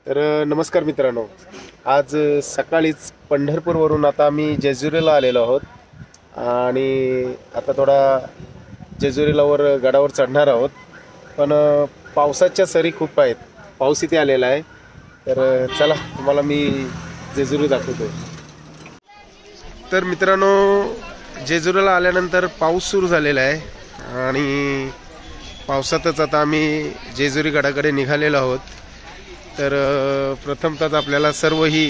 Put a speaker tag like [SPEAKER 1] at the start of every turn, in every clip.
[SPEAKER 1] तर नमस्कार मित्रांनो, आज सकाळीच पंढरपूरवरून आता आम्ही जेजुरीला आलेलो आहोत आणि आता थोडा जेजुरीला गडावर चढणार आहोत. पण पावसाच्या सरी खूप आहेत, पाऊस इथे आलेला आहे. तर चला तुम्हाला मी जेजुरी दाखवतो. तर मित्रांनो, जेजुरीला आल्यानंतर पाऊस सुरू झालेला आहे आणि पावसातच आता आम्ही जेजुरी गडाकडे निघालेलो आहोत. तर प्रथमतः आपल्याला सर्व ही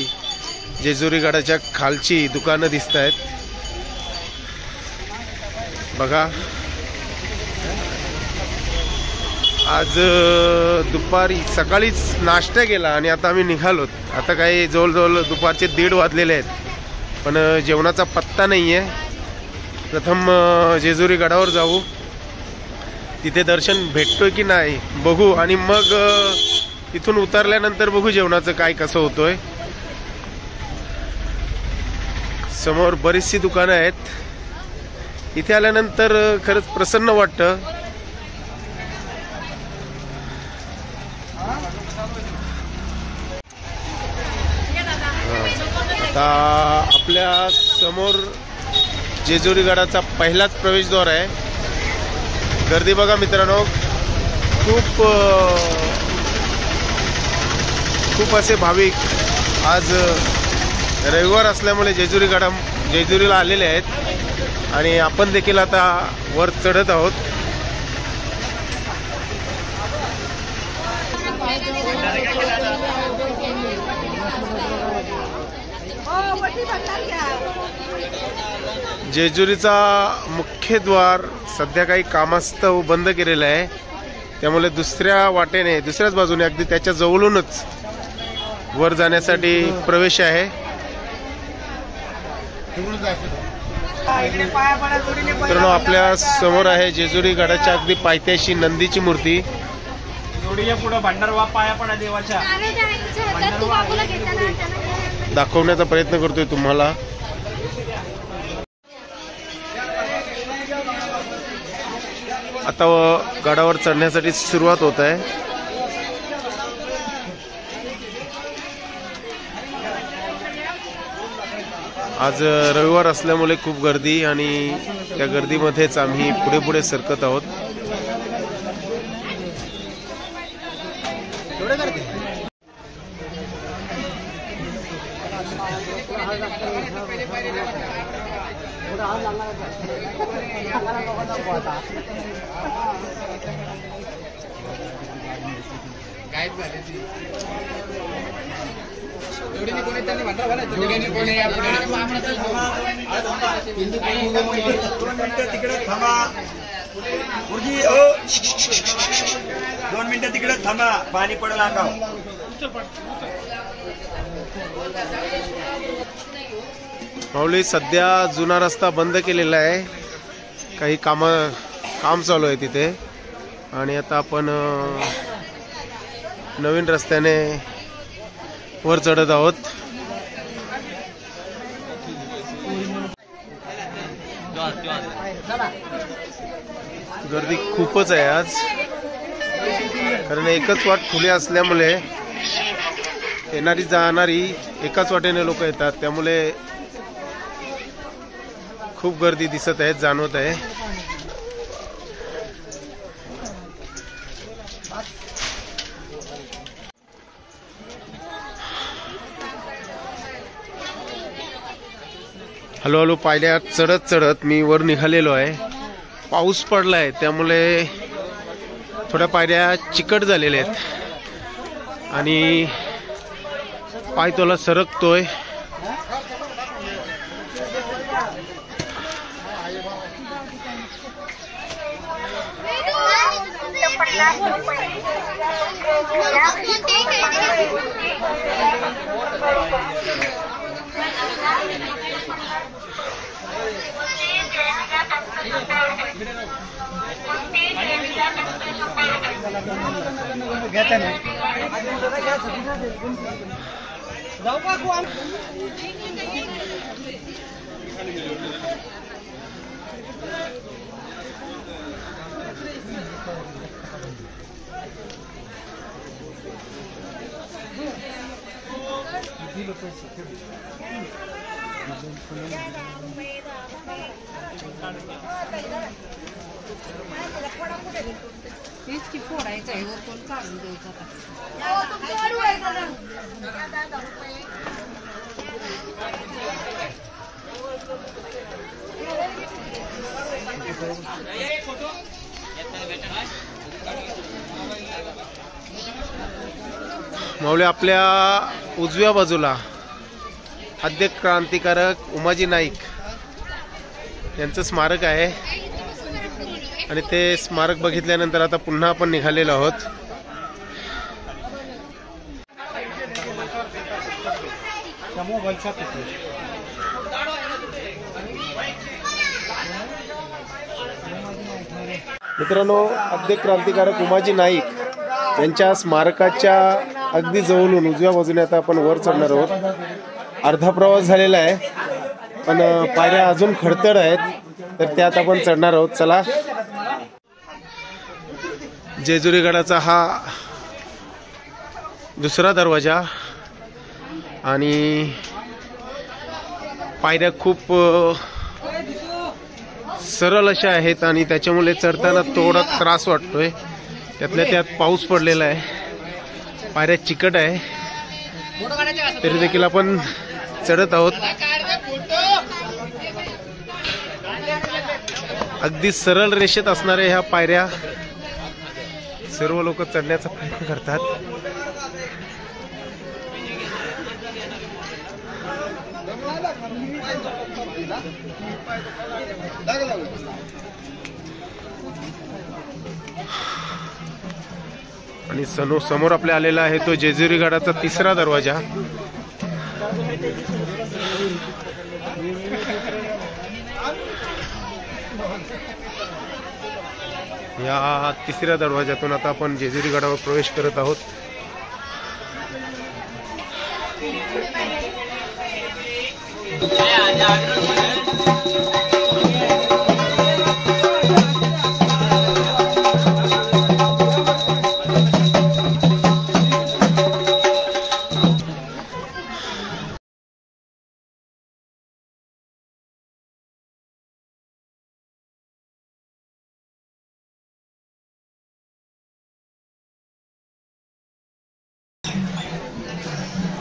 [SPEAKER 1] जेजुरी गडाच्या खालची दुकानं दिसत आहेत. बघा, आज सकाळीच नाश्ता केला आणि आता आम्ही निघालोत. आता काही जवळजवळ दुपारचे 1:30 वाजलेले आहेत, पण जेवणाचा पत्ता नाही आहे. प्रथम जेजुरी गडावर जाऊ, तिथे दर्शन भेटतोय की नाही बघू आणि मग इथून उतरल्यानंतर बघू जेवणाचं काय कसं होतोय. समोर बरीचशी दुकानं आहेत. इथे आल्यानंतर खरंच प्रसन्न वाटतं. आता आपल्या समोर जेजुरी गडाचा पहिलाच प्रवेशद्वार आहे. गर्दी बघा मित्रांनो, खूप असे भाविक आज रविवार असल्यामुळे जेजुरीला आलेले आहेत आणि आपण देखील आता वर चढत आहोत. जेजुरीचा मुख्य द्वार सध्या काही कामास्तव बंद केलेला आहे, त्यामुळे दुसऱ्याच बाजूने अगदी त्याच्या जवळूनच वर जाण्यासाठी प्रवेश आहे. तर आपल्या समोर आहे जेजुरी गडाच्या अगदी पायथ्याशी नंदीची मूर्ती. दाखवण्याचा प्रयत्न करतोय तुम्हाला. आता गडावर चढण्यासाठी सुरुवात होत आहे. आज रविवार असल्यामुळे खूप गर्दी आणि त्या गर्दीमध्येच आम्ही पुढे सरकत आहोत.
[SPEAKER 2] तिकडे थांबा, 2 मिनिटं तिकडे थांबा, पाणी पडेल अंगावर.
[SPEAKER 1] माऊली, सध्या जुना रस्ता बंद केलेला आहे, काही काम चालू आहे तिथे आणि आता आपण नवीन रस्त्याने वर चढत आहोत. गर्दी खूपच आहे आज, कारण एकच वाट खुली असल्यामुळे येणारी जाणारी एकाच वाटेने लोक येतात, त्यामुळे खूप गर्दी दिसत आहे, जाणवत आहे. हळूहळू पायऱ्या चढत मी वर निघालेलो आहे. पाऊस पडलाय त्यामुळे थोड्या पायऱ्या चिकट झालेल्या आहेत आणि पाय तोला सरकतोय.
[SPEAKER 3] तेच की फोडायचं आहे वर कोण काढून द्यायचं आता.
[SPEAKER 1] माऊली, आपल्या उजव्या बाजूला आद्य क्रांतिकारक उमाजी नाईक यांचं स्मारक आहे आणि ते स्मारक बघितल्यानंतर आता पुन्हा आपण निघालेलो आहोत. मित्रांनो, आद्य क्रांतिकारक उमाजी नाईक यांच्या स्मारकाच्या अगदी जवळून उजव्या बाजूने आता आपण वर चढणार आहोत. अर्धा प्रवास झालेला आहे, पण पायऱ्या अजून खडतड आहेत, तर त्यात आपण चढणार आहोत. चला. जेजुरी गडाचा हा दुसरा दरवाजा आणि पायऱ्या खूप सरळ अशा आहेत आणि त्याच्यामुळे चढताना थोडा त्रास वाटतोय. त्यातल्या त्यात पाऊस पडलेला आहे, पायऱ्या चिकट आहे, तरी देखील आपण चढत आहोत. अगदी सरळ रेषेत असणाऱ्या ह्या पायऱ्या सर्व लोक चढण्याचा प्रयत्न करतात. आणि समोर आपल्या आलेला आहे तो जेजुरी गडाचा तिसरा दरवाजा. या तिसऱ्या दरवाजातून आता आपण जेजुरी गडावर प्रवेश करत आहोत.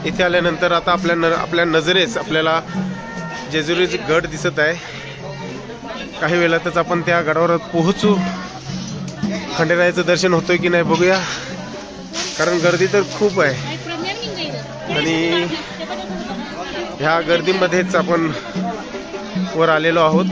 [SPEAKER 1] इथे आल्यानंतर आता आपल्या नजरेस आपल्याला जेजुरीचे गड दिसत आहे. काही वेळातच आपण त्या गडावर पोहोचू. खंडेरायाचं दर्शन होतंय की नाही बघूया, कारण गर्दी तर खूप आहे आणि ह्या गर्दीमध्येच आपण वर आलेलो आहोत.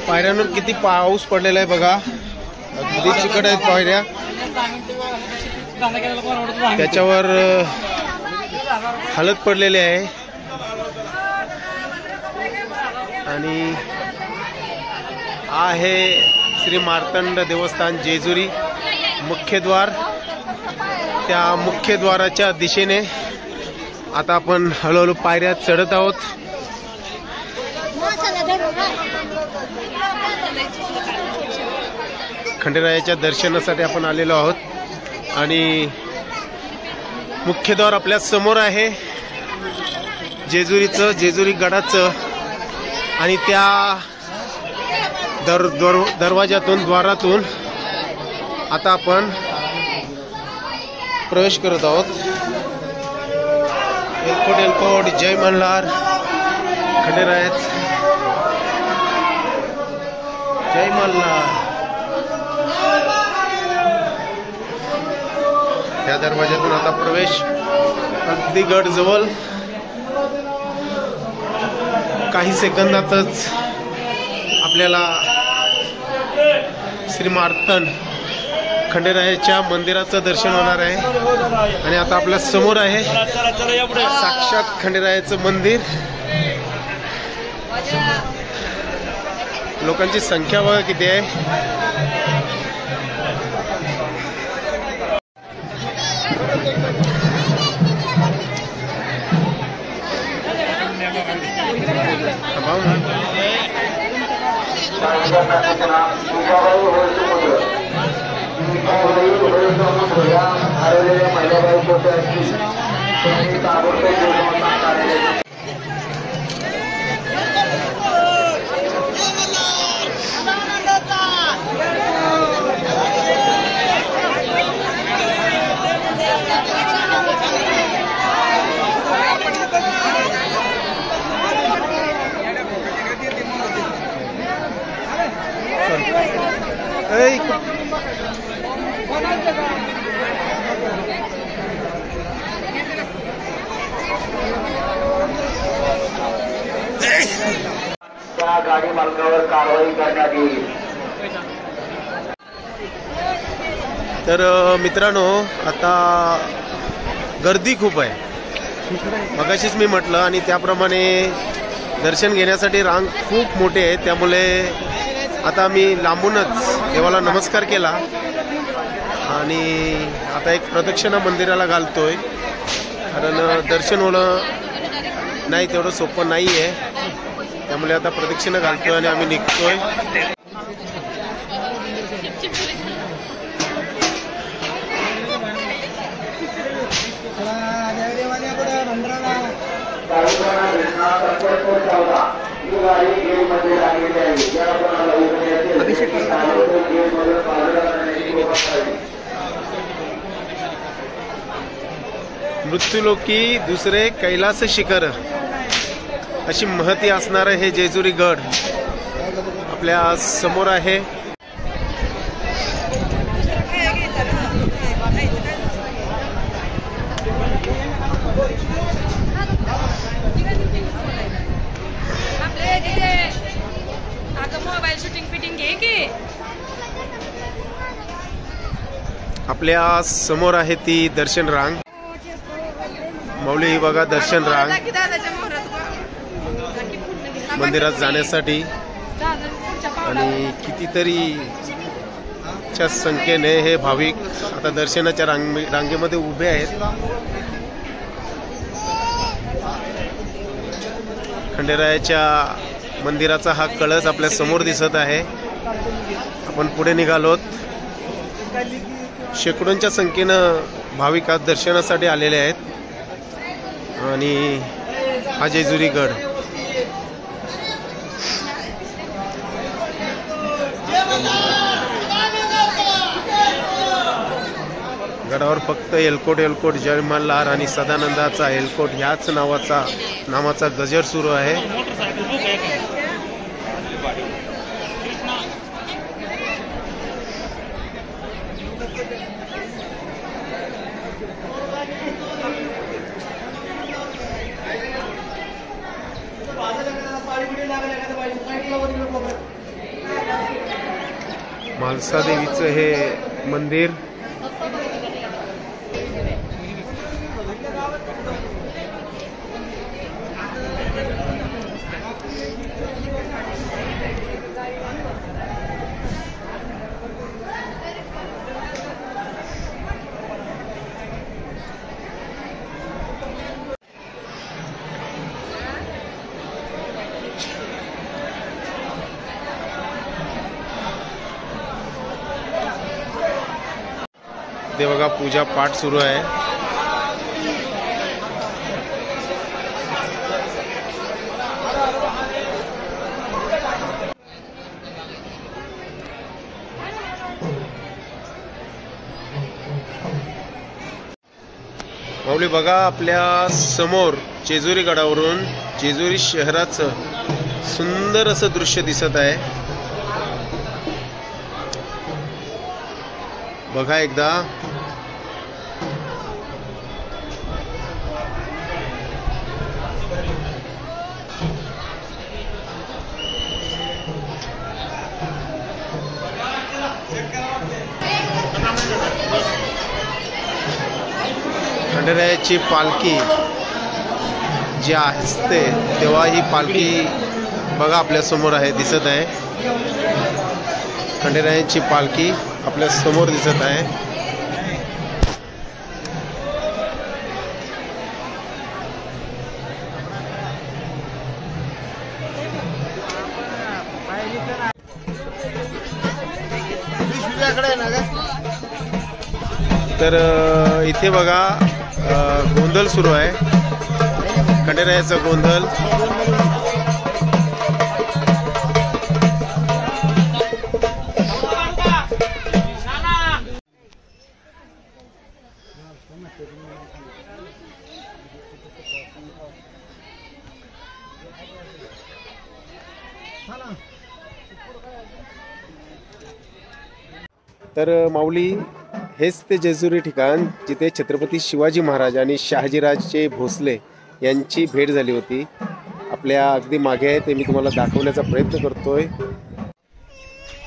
[SPEAKER 1] पायऱ्यांवर किती पाऊस पडलेला आहे बघा, अगदी चिकट आहेत पायऱ्या. त्याच्यावर हालत पडलेली आहे आणि आहे श्री मार्तंड देवस्थान जेजुरी मुख्यद्वार. त्या मुख्यद्वाराच्या दिशेने आता आपण हळूहळू पायऱ्या चढत आहोत. खंडेरायाच्या दर्शनासाठी आपण आलेलो आहोत आणि मुख्यद्वार आपल्या समोर आहे जेजुरीचं, जेजुरी गडाचं. आणि त्या दरवाजातून, द्वारातून आता आपण प्रवेश करत आहोत. एलकोट एलकोट, जय मल्हार. खंडेरायात जय मल्हार. या दरवाज्यातून आता प्रवेश. अगदी गड जवळ. काही सेकंदातच आपल्याला श्री मार्तंड खंडेरायाच्या मंदिराचं दर्शन होणार आहे. आणि आता आपल्या समोर आहे साक्षात खंडेरायाचं मंदिर. लोकांची संख्या बघा किती आहे.
[SPEAKER 4] त्या गाडी मालकावर कारवाई करण्यात येईल.
[SPEAKER 1] तर मित्रांनो, आता गर्दी खूप आहे. मगाशीच मी म्हटलं आणि त्याप्रमाणे दर्शन घेण्यासाठी रांग खूप मोठी आहे. त्यामुळे आता मी लांबूनच देवाला नमस्कार केला आणि आता एक प्रदक्षिणा मंदिराला घालतोय. कारण दर्शन होणं नाही तेवढं सोपं नाही आहे. त्यामुळे आता प्रदक्षिणा घालतोय आणि आम्ही निघतोय. मृत्यूलोकी दुसरे कैलास शिखर अशी महती असणारं हे जेजुरी गड आपल्या समोर आहे. आपल्या समोर आहे ती दर्शन रांग. माऊली ही बघा दर्शन रांग मंदिरात जाण्यासाठी. आणि कितीतरी च्या संख्येने हे भाविक आता दर्शनाच्या रांगेमध्ये उभे आहेत. खंडेरायाच्या मंदिराचा हा कळस आपल्या समोर दिसत आहे. आपण पुढे निघालोत. शेकडोंच्या संख्येनं भाविक आज दर्शनासाठी आलेले आहेत. आणि हा जेजुरी गड गडावर फक्त एलकोट जय मल्हार आणि सदानंदाचा एलकोट ह्याच नावाचा गजर सुरू आहे. म्हालसा देवीचं हे मंदिर. ते बघा पूजा पाठ सुरू आहे. माऊली बघा आपल्या समोर जेजुरी गडावरून जेजुरी शहराचं सुंदर असं दृश्य दिसत आहे. बघा एकदा खंडेरायाची पालखी जी असते तेव्हा ही पालखी बघा आपल्या समोर आहे, दिसत आहे. खंडेरायाची पालखी आपल्या समोर दिसत आहे. तर इथे बघा गोंधळ सुरू आहे, खंडेरायाचा गोंधळ. तर माऊली हेच ते जेजुरी ठिकाण जिथे छत्रपती शिवाजी महाराज आणि शहाजीराजे भोसले यांची भेट झाली होती. आपल्या अगदी मागे आहे ते मी तुम्हाला दाखवण्याचा प्रयत्न करतोय.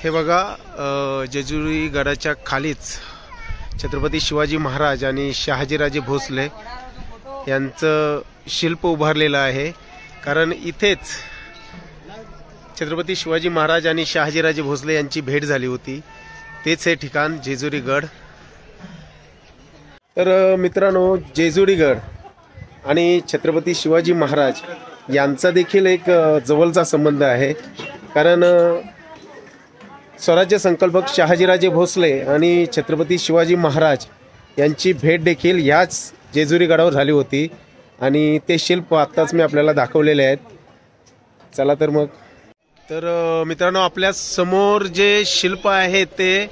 [SPEAKER 1] हे बघा जेजुरी गडाच्या खालीच छत्रपती शिवाजी महाराज आणि शहाजीराजे भोसले यांचं शिल्प उभारलेलं आहे. कारण इथेच छत्रपती शिवाजी महाराज आणि शहाजीराजे भोसले यांची भेट झाली होती. तेच हे ठिकाण जेजुरी गड. तर मित्रांनो, जेजुरी गड आणि छत्रपती शिवाजी महाराज यांचा देखील एक जवळचा संबंध आहे. कारण स्वराज्य संकल्पक शहाजीराजे भोसले आणि छत्रपती शिवाजी महाराज यांची भेट देखील याच जेजुरी गडावर झाली होती आणि ते शिल्प आत्ताच मी आपल्याला दाखवलेले आहेत. चला तर मग. तर मित्रांनो, आपल्या समोर जे शिल्प आहे ते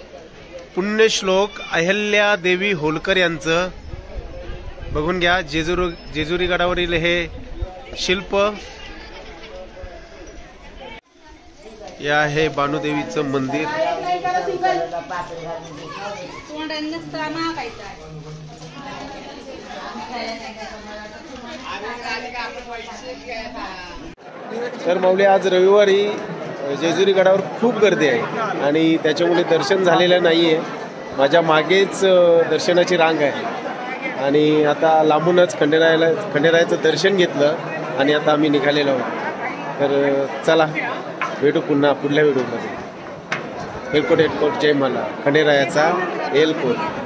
[SPEAKER 1] पुण्यश्लोक अहिल्या देवी होलकर यांचं. बघून घ्या, जेजुरी गडावरील हे शिल्प. हे आहे बानुदेवीचं मंदिर. तर माऊली, आज रविवारी जेजुरी गडावर खूप गर्दी आहे आणि त्याच्यामुळे दर्शन झालेलं नाही आहे. माझ्या मागेच दर्शनाची रांग आहे आणि आता लांबूनच खंडेरायाचं दर्शन घेतलं आणि आता आम्ही निघालेलो आहोत. तर चला, भेटू पुन्हा पुढल्या व्हिडिओमध्ये. एलकोट जय मला, खंडेरायाचा एलकोट.